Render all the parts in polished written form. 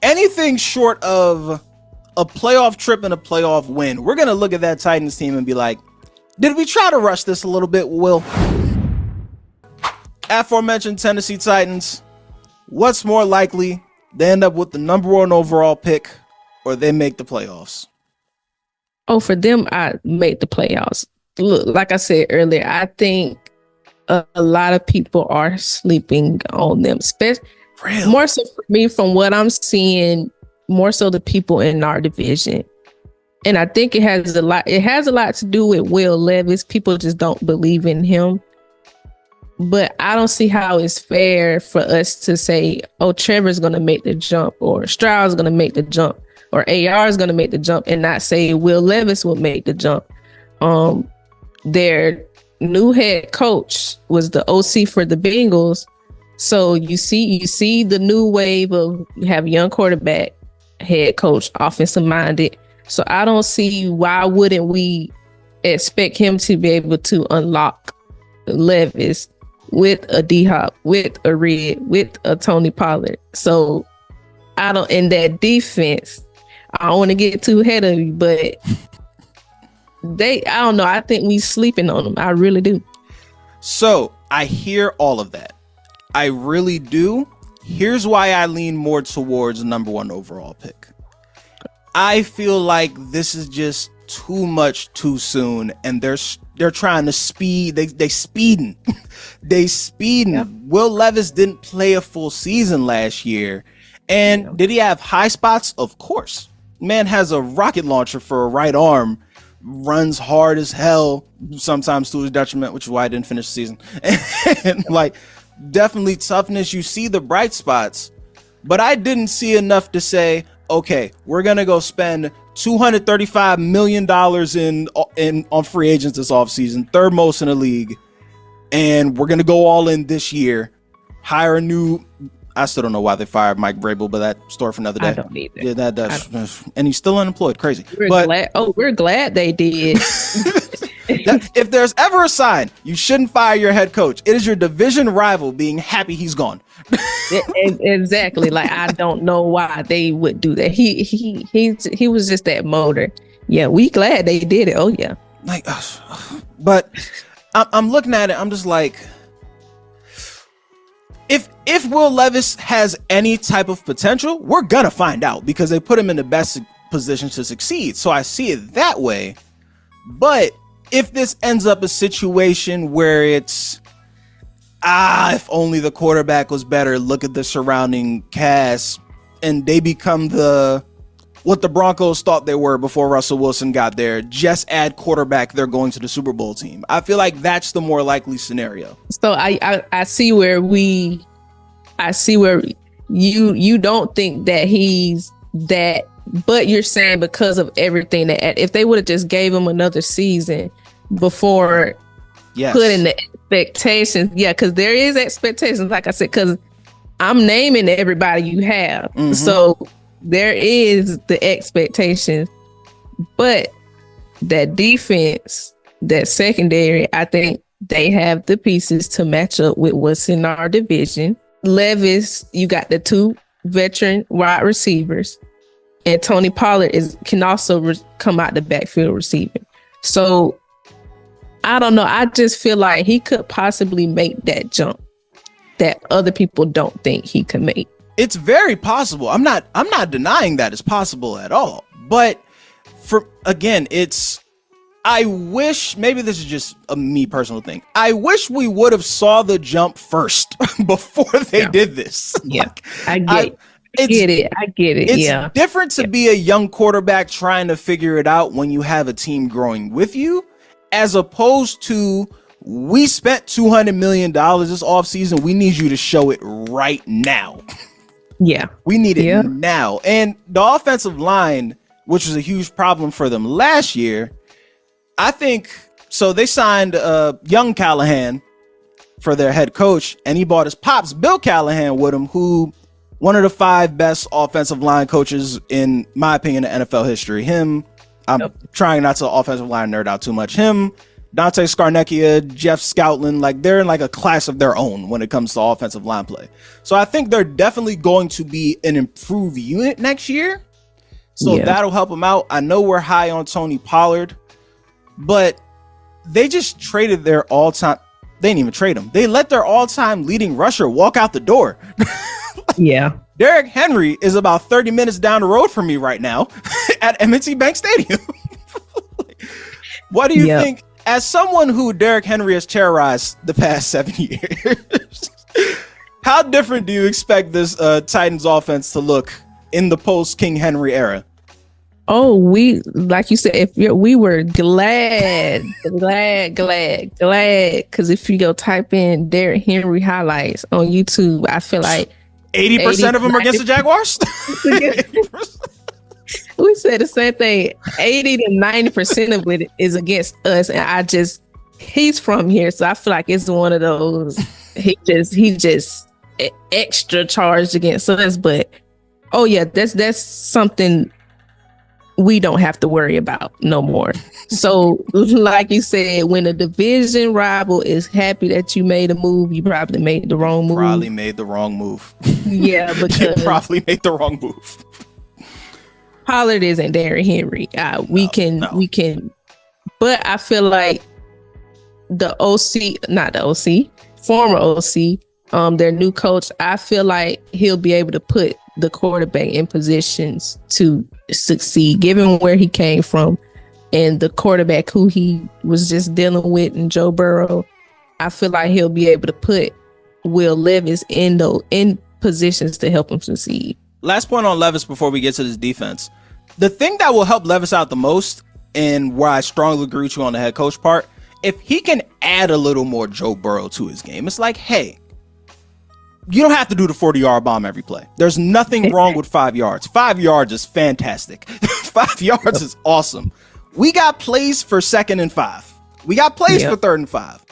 anything short of a playoff trip and a playoff win, we're going to look at that Titans team and be like, did we try to rush this a little bit, Will? Aforementioned Tennessee Titans, what's more likely? They end up with the number 1 overall pick or they make the playoffs? Oh, for them, I make the playoffs. Look, like I said earlier, I think a lot of people are sleeping on them. Really? More so for me, from what I'm seeing, more so the people in our division. And I think it has a lot to do with Will Levis. People just don't believe in him. But I don't see how it's fair for us to say, oh, Trevor's going to make the jump, or Stroud's going to make the jump, or AR is going to make the jump, and not say Will Levis will make the jump. Their new head coach was the OC for the Bengals. So you see the new wave of have young quarterback, head coach, offensive minded. So I don't see why wouldn't we expect him to be able to unlock Levis with a D-Hop, with a Red, with a Tony Pollard. So in that defense, I don't want to get too ahead of you, but I don't know. I think we sleeping on them. I really do. So I hear all of that. I really do. Here's why I lean more towards the number 1 overall pick. I feel like this is just too much too soon, and they're trying to speed. They speeding. Yeah. Will Levis didn't play a full season last year, and did he have high spots? Of course. Man has a rocket launcher for a right arm, runs hard as hell, sometimes to his detriment, which is why I didn't finish the season. And like, definitely toughness. You see the bright spots, but I didn't see enough to say, okay, we're gonna go spend $235 million on free agents this offseason, 3rd most in the league, and we're gonna go all in this year. Hire a new. I still don't know why they fired Mike Vrabel, but that story for another day. I don't either. Yeah, and he's still unemployed. Crazy. We're glad they did. If there's ever a sign you shouldn't fire your head coach, it is your division rival being happy he's gone. Exactly. Like, I don't know why they would do that. He was just that motor. Yeah, we glad they did it. Oh yeah. Like, but I'm looking at it. I'm just like, if Will Levis has any type of potential, we're gonna find out because they put him in the best position to succeed. So I see it that way. But if this ends up a situation where it's, if only the quarterback was better, look at the surrounding cast, and they become what the Broncos thought they were before Russell Wilson got there, just add quarterback, they're going to the Super Bowl team. I feel like that's the more likely scenario. So I see where you don't think that he's that, but you're saying because of everything that if they would have just gave him another season before putting the expectations, because there is expectations, like I said, because I'm naming everybody you have. Mm-hmm. So there is the expectations, but that defense, that secondary, I think they have the pieces to match up with what's in our division. Levis, you got the 2 veteran wide receivers, and Tony Pollard can also come out the backfield receiving. So I don't know. I just feel like he could possibly make that jump that other people don't think he can make. It's very possible. I'm not denying that it's possible at all. But I wish, maybe this is just a me personal thing, I wish we would have saw the jump first before they did this. Yeah, like, I get it. It's different to be a young quarterback trying to figure it out when you have a team growing with you, as opposed to, we spent $200 million this offseason. We need you to show it right now. Yeah. We need it now. And the offensive line, which was a huge problem for them last year, I think, so they signed young Callahan for their head coach, and he brought his pops, Bill Callahan, with him, who one of the 5 best offensive line coaches, in my opinion, in NFL history. I'm trying not to offensive line nerd out too much. Him, Dante Scarnecchia, Jeff Scoutland, like they're in like a class of their own when it comes to offensive line play. So I think they're definitely going to be an improved unit next year. So that'll help them out. I know we're high on Tony Pollard, but they just traded their all-time. They didn't even trade him. They let their all-time leading rusher walk out the door. Yeah. Derrick Henry is about 30 minutes down the road from me right now at M&T Bank Stadium. What do you think? As someone who Derrick Henry has terrorized the past 7 years, how different do you expect this Titans offense to look in the post-King Henry era? Oh, like you said, we were glad, because if you go type in Derrick Henry highlights on YouTube, I feel like 80% of them are against the Jaguars. We said the same thing. 80 to 90% of it is against us, and he's from here, so I feel like it's one of those. He just extra charged against us, but oh yeah, that's something we don't have to worry about no more. So, like you said, when a division rival is happy that you made a move, you probably made the wrong move. Yeah, because you probably made the wrong move. Pollard isn't Derrick Henry. We can, but I feel like former OC, their new coach, I feel like he'll be able to put the quarterback in positions to succeed, given where he came from and the quarterback who he was just dealing with in Joe Burrow. I feel like he'll be able to put Will Levis in positions to help him succeed. Last point on Levis before we get to this defense. The thing that will help Levis out the most, and where I strongly agree with you on the head coach part, if he can add a little more Joe Burrow to his game, it's like, hey, you don't have to do the 40-yard bomb every play. There's nothing wrong with 5 yards. 5 yards is fantastic. 5 yards is awesome. We got plays for 2nd and 5. We got plays for 3rd and 5.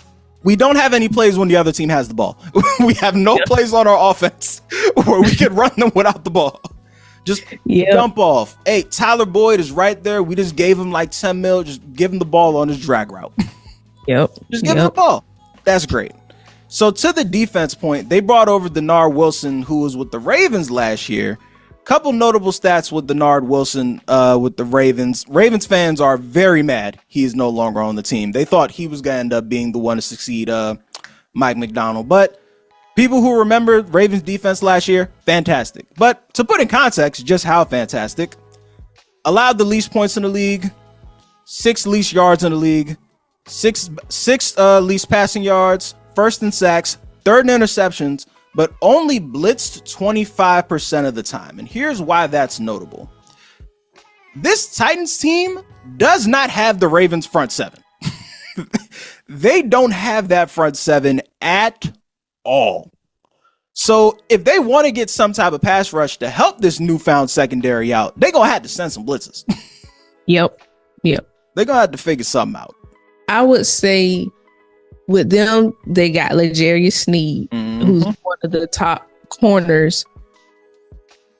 We don't have any plays when the other team has the ball. We have no plays on our offense where we can run them without the ball. Just dump off. Hey, Tyler Boyd is right there. We just gave him like 10 mil. Just give him the ball on his drag route. Just give him the ball. That's great. So to the defense point, they brought over Denard Wilson, who was with the Ravens last year. Couple notable stats with Denard Wilson with the Ravens. Ravens fans are very mad he is no longer on the team. They thought he was going to end up being the one to succeed Mike McDonald. But people who remember Ravens defense last year, fantastic. But to put in context just how fantastic, allowed the least points in the league, 6 least yards in the league, six least passing yards, 1st in sacks, 3rd in interceptions, but only blitzed 25% of the time. And here's why that's notable. This Titans team does not have the Ravens front 7. They don't have that front 7 at all. So if they want to get some type of pass rush to help this newfound secondary out, they're going to have to send some blitzes. Yep. They're going to have to figure something out. I would say with them, they got L'Jarius Sneed, who's one of the top corners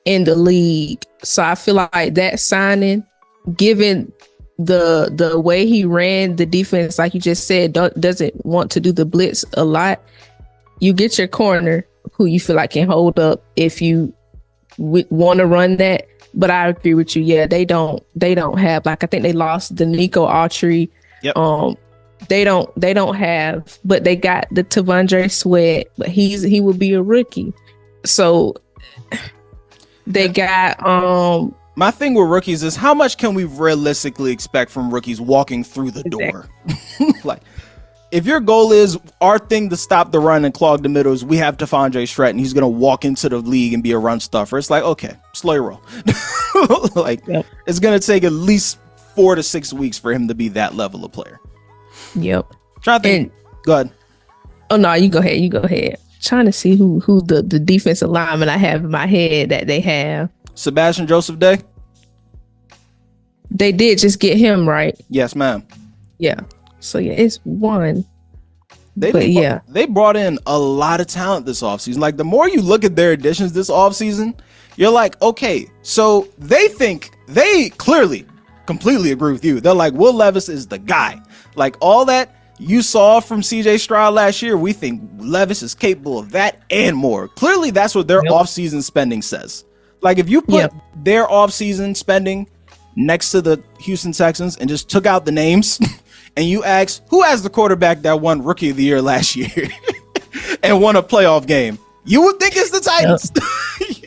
in the league. So I feel like that signing, given the way he ran the defense, like you just said, doesn't want to do the blitz a lot. You get your corner who you feel like can hold up if you want to run that. But I agree with you. Yeah, they don't have, like, I think they lost the Nico Autry. Yep. They don't have, but they got the Tavondre Sweat, but he will be a rookie. So they got my thing with rookies is how much can we realistically expect from rookies walking through the door? Like, if your goal is our thing to stop the run and clog the middles, we have Tavondre Sweat and he's gonna walk into the league and be a run stuffer. It's like, okay, slow your roll. It's gonna take at least 4 to 6 weeks for him to be that level of player. Yep. Trying to think. Go ahead. Oh no, you go ahead. Trying to see who the defensive lineman I have in my head that they have. Sebastian Joseph Day. They did just get him, right? Yes, ma'am. Yeah. So yeah, it's one. They brought in a lot of talent this offseason. Like, the more you look at their additions this offseason, you're like, okay, so they clearly completely agree with you. They're like, Will Levis is the guy. Like, all that You saw from CJ Stroud last year, we think Levis is capable of that and more. Clearly, that's what their offseason spending says. Like, if you put their offseason spending next to the Houston Texans and just took out the names and you ask, who has the quarterback that won Rookie of the Year last year and won a playoff game? You would think it's the Titans. Yep.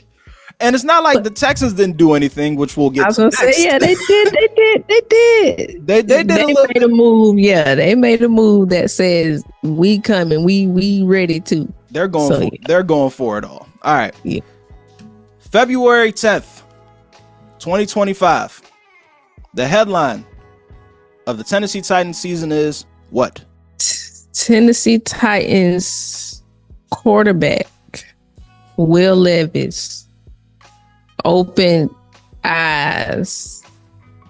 And it's not like the Texans didn't do anything, which we'll get to. I was going to say, yeah, they did. They made a move. Yeah, they made a move that says, we coming, we ready to. They're going for it all. All right. Yeah. February 10th, 2025. The headline of the Tennessee Titans season is what? Tennessee Titans quarterback Will Levis opened eyes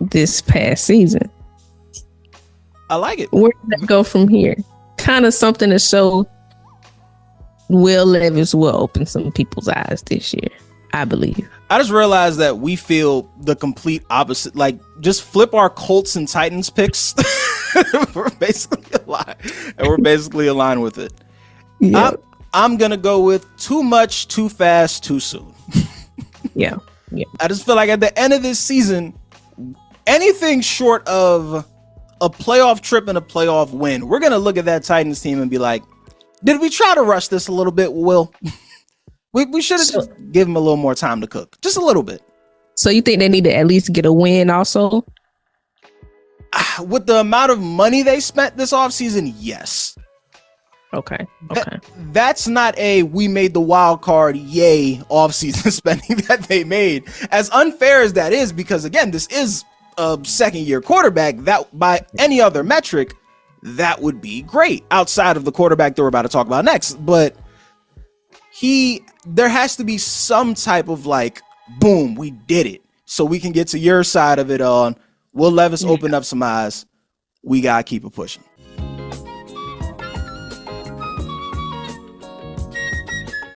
this past season. I like it. Where did that go from here? Kind of something to show Will Levis will open some people's eyes this year, I believe. I just realized that we feel the complete opposite. Like, just flip our Colts and Titans picks. We're basically aligned with it. Yep. I'm gonna go with too much, too fast, too soon. Yeah. I just feel like at the end of this season, anything short of a playoff trip and a playoff win, we're gonna look at that Titans team and be like, did we try to rush this a little bit, Will? We should have just give them a little more time to cook. Just a little bit. So you think they need to at least get a win also? With the amount of money they spent this offseason, yes. Okay. That's not we made the wild card, yay, offseason spending that they made. As unfair as that is, because again, this is a second-year quarterback that by any other metric, that would be great outside of the quarterback that we're about to talk about next. But there has to be some type of like, boom, we did it. So we can get to your side of it on, Will Levis open up some eyes. We got to keep it pushing.